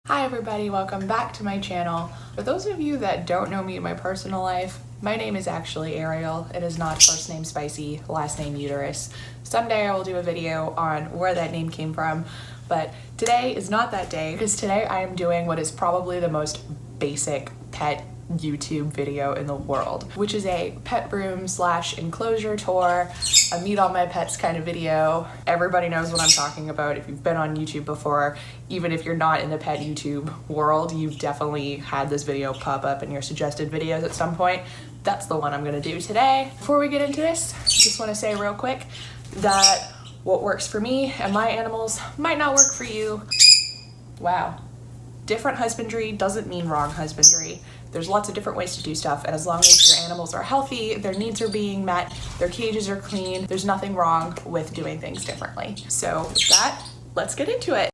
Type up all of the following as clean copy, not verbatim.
Hi everybody, welcome back to my channel. For those of you that don't know me in my personal life, my name is actually Ariel. It is not first name Spicy, last name Uterus. Someday I will do a video on where that name came from, but today is not that day because today I am doing what is probably the most basic pet YouTube video in the world, which is a pet room / enclosure tour, a meet all my pets kind of video. Everybody knows what I'm talking about. If you've been on YouTube before, even if you're not in the pet YouTube world, you've definitely had this video pop up in your suggested videos at some point. That's the one I'm gonna do today. Before we get into this, just wanna say real quick that what works for me and my animals might not work for you. Wow. Different husbandry doesn't mean wrong husbandry. There's lots of different ways to do stuff, and as long as your animals are healthy, their needs are being met, their cages are clean, there's nothing wrong with doing things differently. So with that, let's get into it.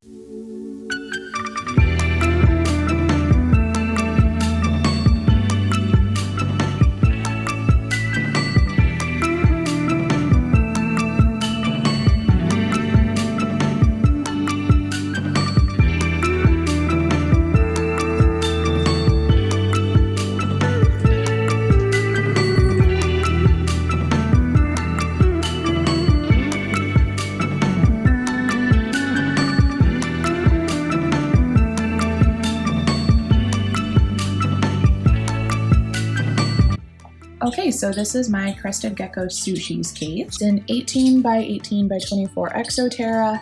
Okay, so this is my Crested Gecko Sushi's cage. It's an 18 by 18 by 24 Exoterra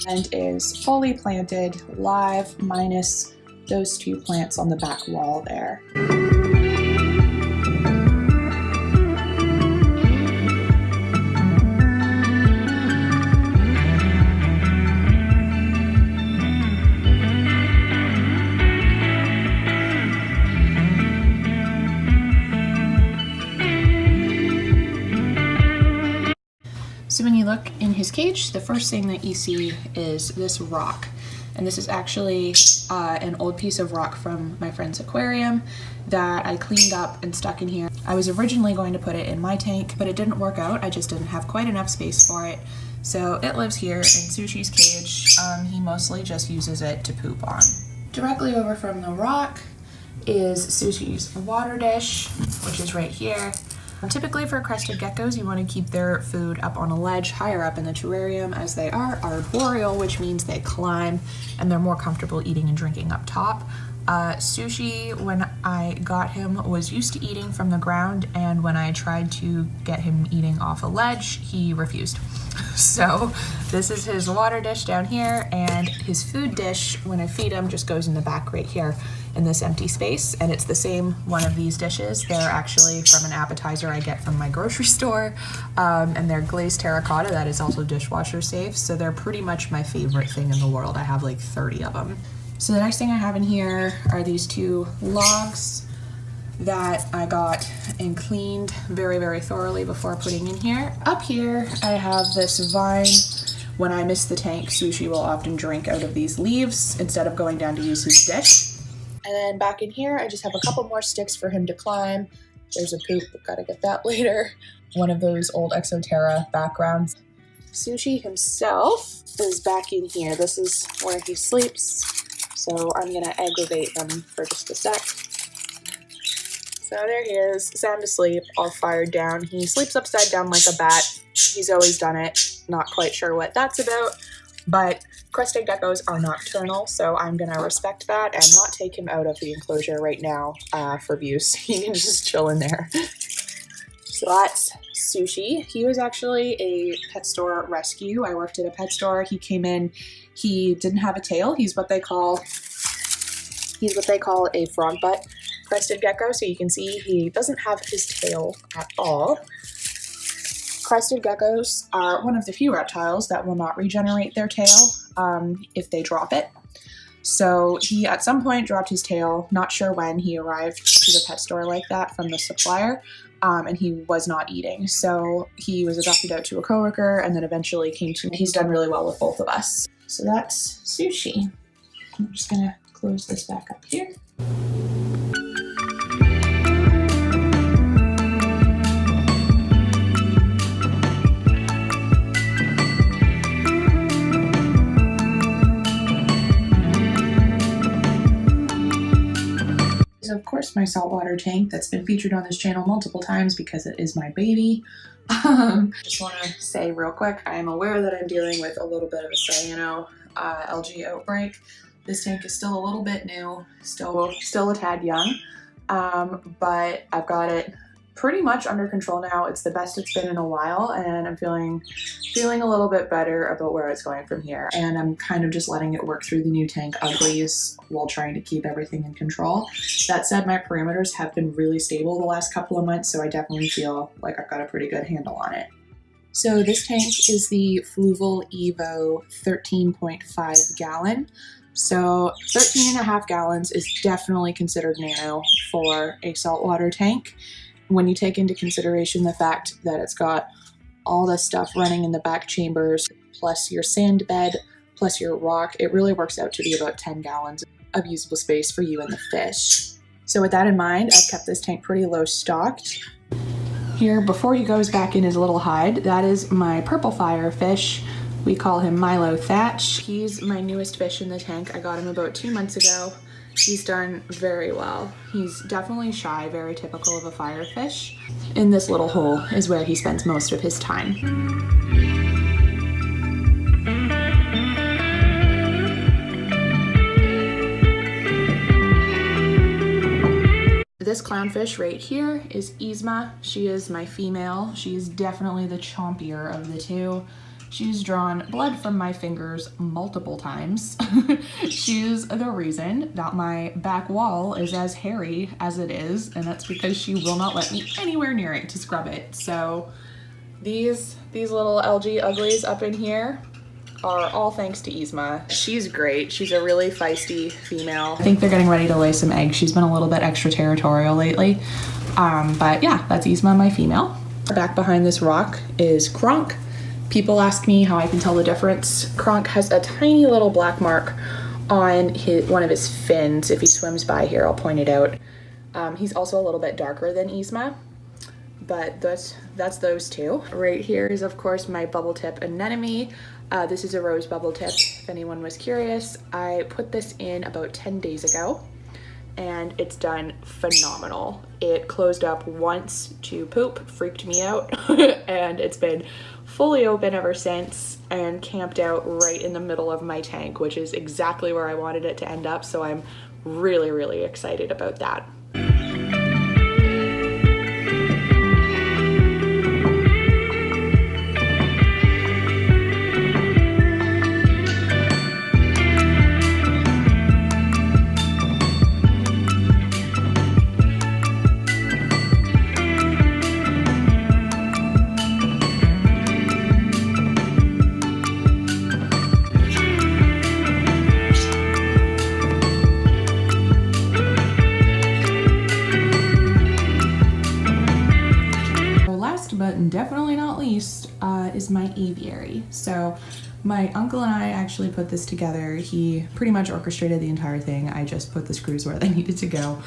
and is fully planted, live, minus those two plants on the back wall there. So when you look in his cage, the first thing that you see is this rock. And this is actually an old piece of rock from my friend's aquarium that I cleaned up and stuck in here. I was originally going to put it in my tank, but it didn't work out. I just didn't have quite enough space for it. So it lives here in Sushi's cage. He mostly just uses it to poop on. Directly over from the rock is Sushi's water dish, which is right here. Typically for crested geckos, you want to keep their food up on a ledge higher up in the terrarium, as they are arboreal, which means they climb and they're more comfortable eating and drinking up top. Sushi, when I got him, was used to eating from the ground, and when I tried to get him eating off a ledge, he refused. So this is his water dish down here, and his food dish, when I feed him, just goes in the back right here in this empty space, and it's the same one of these dishes. They're actually from an appetizer I get from my grocery store, and they're glazed terracotta that is also dishwasher safe, so they're pretty much my favorite thing in the world. I have like 30 of them. So the next thing I have in here are these two logs that I got and cleaned very, very thoroughly before putting in here. Up here, I have this vine. When I miss the tank, Sushi will often drink out of these leaves instead of going down to use his dish. And then back in here, I just have a couple more sticks for him to climb. There's a poop, gotta get that later. One of those old Exoterra backgrounds. Sushi himself is back in here. This is where he sleeps. So I'm gonna aggravate him for just a sec. So there he is, sound asleep, all fired down. He sleeps upside down like a bat. He's always done it. Not quite sure what that's about, but crested geckos are nocturnal, so I'm gonna respect that and not take him out of the enclosure right now for abuse. He can just chill in there. So that's Sushi. He was actually a pet store rescue. I worked at a pet store. He came in, he didn't have a tail. He's what they call a frog butt crested gecko. So you can see he doesn't have his tail at all. Crested geckos are one of the few reptiles that will not regenerate their tail if they drop it. So he at some point dropped his tail, not sure when. He arrived to the pet store like that from the supplier, and he was not eating. So he was adopted out to a coworker and then eventually came to me. He's done really well with both of us. So that's Sushi. I'm just gonna close this back up here. is of course my saltwater tank that's been featured on this channel multiple times because it is my baby. Just want to say real quick, I am aware that I'm dealing with a little bit of a cyano algae outbreak. This tank is still a little bit new, still a tad young, but I've got it pretty much under control now. It's the best it's been in a while, and I'm feeling a little bit better about where it's going from here. And I'm kind of just letting it work through the new tank uglies while trying to keep everything in control. That said, my parameters have been really stable the last couple of months, so I definitely feel like I've got a pretty good handle on it. So this tank is the Fluval Evo 13.5 gallon. So 13.5 gallons is definitely considered nano for a saltwater tank. When you take into consideration the fact that it's got all the stuff running in the back chambers, plus your sand bed, plus your rock, it really works out to be about 10 gallons of usable space for you and the fish. So with that in mind, I've kept this tank pretty low stocked. Here, before he goes back in his little hide, that is my purple fire fish. We call him Milo Thatch. He's my newest fish in the tank. I got him about 2 months ago. He's done very well. He's definitely shy, very typical of a firefish. In this little hole is where he spends most of his time. This clownfish right here is Yzma. She is my female. She is definitely the chompier of the two. She's drawn blood from my fingers multiple times. She's the reason that my back wall is as hairy as it is, and that's because she will not let me anywhere near it to scrub it. So these little algae uglies up in here are all thanks to Yzma. She's great. She's a really feisty female. I think they're getting ready to lay some eggs. She's been a little bit extraterritorial lately. But yeah, that's Yzma, my female. Back behind this rock is Kronk. People ask me how I can tell the difference. Kronk has a tiny little black mark on one of his fins. If he swims by here, I'll point it out. He's also a little bit darker than Yzma, but that's those two. Right here is, of course, my bubble tip anemone. This is a rose bubble tip, if anyone was curious. I put this in about 10 days ago, and it's done phenomenal. It closed up once to poop, freaked me out, and it's been fully open ever since and camped out right in the middle of my tank, which is exactly where I wanted it to end up. So I'm really, really excited about that. But definitely not least is my aviary. So my uncle and I actually put this together. He pretty much orchestrated the entire thing. I just put the screws where they needed to go.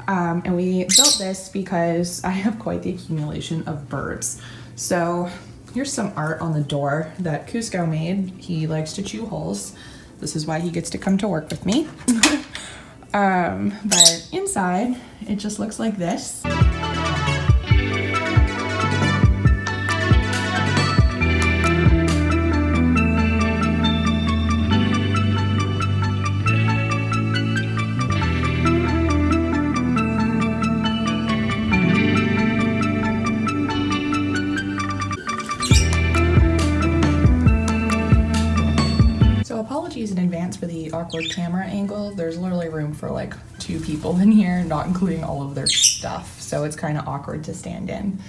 And we built this because I have quite the accumulation of birds. So here's some art on the door that Cusco made. He likes to chew holes. This is why he gets to come to work with me. But inside, it just looks like this. Apologies in advance for the awkward camera angle. There's literally room for like 2 people in here, not including all of their stuff, so it's kind of awkward to stand in.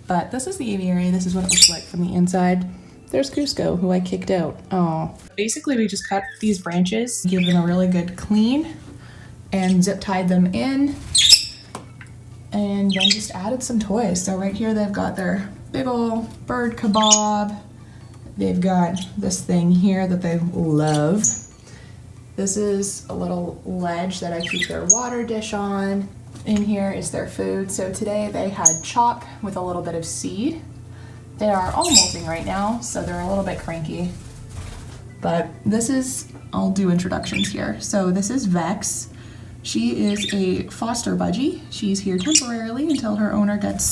But this is the aviary. This is what it looks like from the inside. There's Cusco, who I kicked out. Oh. Basically, we just cut these branches, give them a really good clean, and zip tied them in, and then just added some toys. So right here they've got their big ol' bird kebab. They've got this thing here that they love. This is a little ledge that I keep their water dish on. In here is their food. So today they had chop with a little bit of seed. They are all molting right now, so they're a little bit cranky. But this is, I'll do introductions here. So this is Vex. She is a foster budgie. She's here temporarily until her owner gets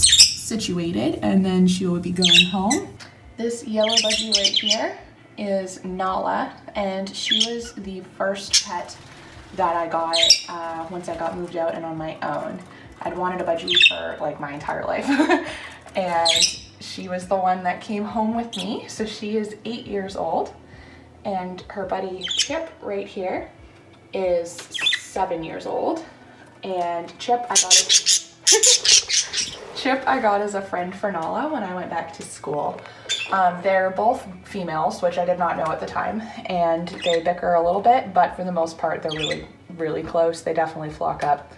situated, and then she will be going home. This yellow budgie right here is Nala, and she was the first pet that I got once I got moved out and on my own. I'd wanted a budgie for like my entire life. And she was the one that came home with me. So she is 8 years old, and her buddy Chip right here is 7 years old. And Chip I got as a friend for Nala when I went back to school. They're both females, which I did not know at the time, and they bicker a little bit, but for the most part they're really, really close. They definitely flock up.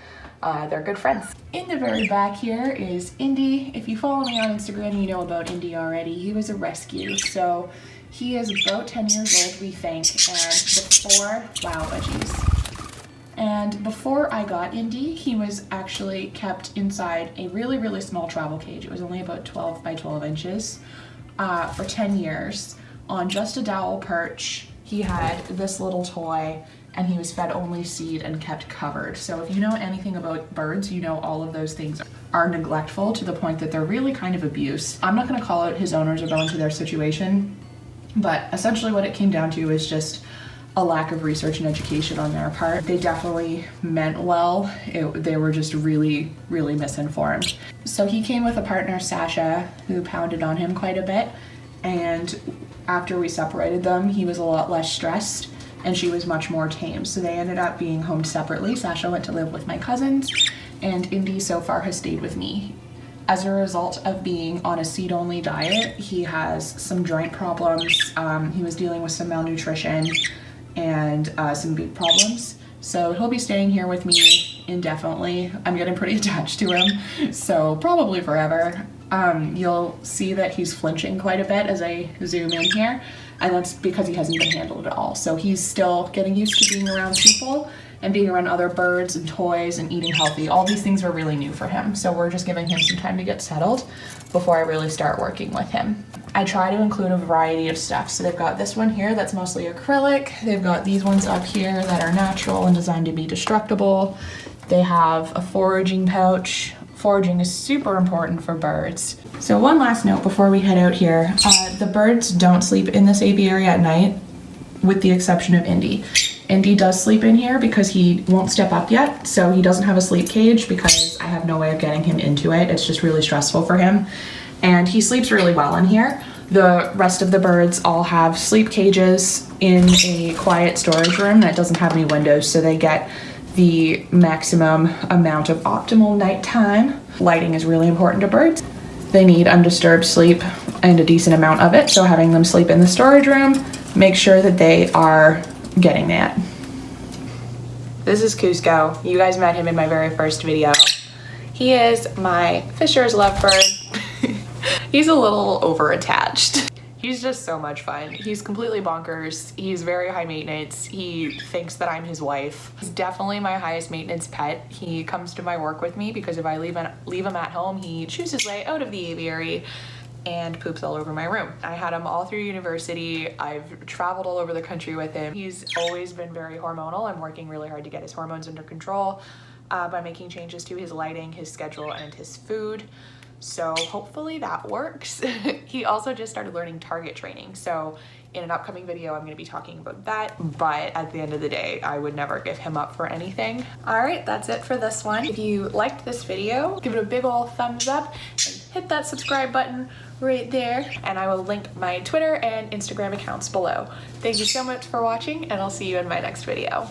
They're good friends. In the very back here is Indy. If you follow me on Instagram, you know about Indy already. He was a rescue, so he is about 10 years old, we think, and before I got Indy, he was actually kept inside a really, really small travel cage. It was only about 12 by 12 inches for 10 years on just a dowel perch. He had this little toy, and he was fed only seed and kept covered. So if you know anything about birds, you know all of those things are neglectful to the point that they're really kind of abuse. I'm not gonna call out his owners or go into their situation, but essentially what it came down to is just a lack of research and education on their part. They definitely meant well. They were just really, really misinformed. So he came with a partner, Sasha, who pounded on him quite a bit. And after we separated them, he was a lot less stressed and she was much more tame. So they ended up being homed separately. Sasha went to live with my cousins, and Indy so far has stayed with me. As a result of being on a seed-only diet, he has some joint problems. He was dealing with some malnutrition and some big problems. So he'll be staying here with me indefinitely. I'm getting pretty attached to him, so probably forever. You'll see that he's flinching quite a bit as I zoom in here, and that's because he hasn't been handled at all. So he's still getting used to being around people and being around other birds and toys and eating healthy. All these things are really new for him, so we're just giving him some time to get settled before I really start working with him. I try to include a variety of stuff. So they've got this one here that's mostly acrylic. They've got these ones up here that are natural and designed to be destructible. They have a foraging pouch. Foraging is super important for birds. So one last note before we head out here. The birds don't sleep in this aviary at night, with the exception of Indy. Indy does sleep in here because he won't step up yet, so he doesn't have a sleep cage because I have no way of getting him into it. It's just really stressful for him. And he sleeps really well in here. The rest of the birds all have sleep cages in a quiet storage room that doesn't have any windows, so they get the maximum amount of optimal nighttime. Lighting is really important to birds. They need undisturbed sleep and a decent amount of it, so having them sleep in the storage room, make sure that they are getting that. This is Cusco. You guys met him in my very first video. He is my Fisher's lovebird. He's a little over-attached. He's just so much fun. He's completely bonkers. He's very high maintenance. He thinks that I'm his wife. He's definitely my highest maintenance pet. He comes to my work with me because if I leave him at home, he chews his way out of the aviary and poops all over my room. I had him all through university. I've traveled all over the country with him. He's always been very hormonal. I'm working really hard to get his hormones under control by making changes to his lighting, his schedule, and his food. So hopefully that works. He also just started learning target training. So in an upcoming video, I'm gonna be talking about that. But at the end of the day, I would never give him up for anything. All right, that's it for this one. If you liked this video, give it a big ol' thumbs up and hit that subscribe button right there. And I will link my Twitter and Instagram accounts below. Thank you so much for watching, and I'll see you in my next video.